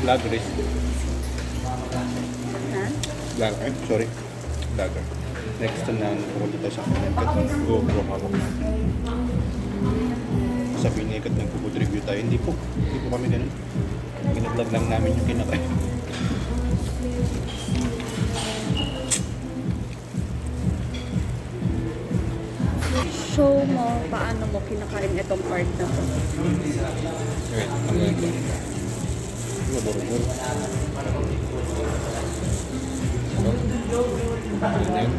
Lagris. Ha? Lager. Sorry. Lager. Next time na pupunta tayo sa market, GoPro hawak natin. Sabihin ni Ikat nag-food review tayo. Hindi po kami ganun. Ginaglag lang namin yung kinakain. Show mo paano mo kinakain itong part na to. Wait, ang ganito. Buro-buro. Ano yun?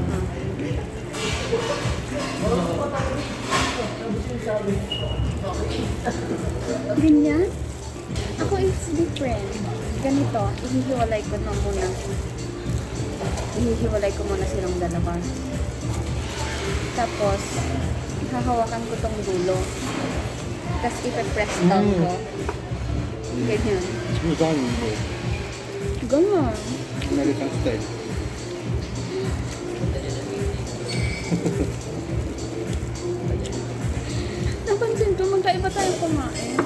Ganyan? Ako it's different. Ganito, ihihiwalay ko na muna. Ihihiwalay ko muna silang dalawa. Tapos, hahawakan ko tong dulo. Tapos ipe-press down ko. Ganyan. Saan mo? Ganyan. American style. Napansin ko, magkaiba tayo kumain.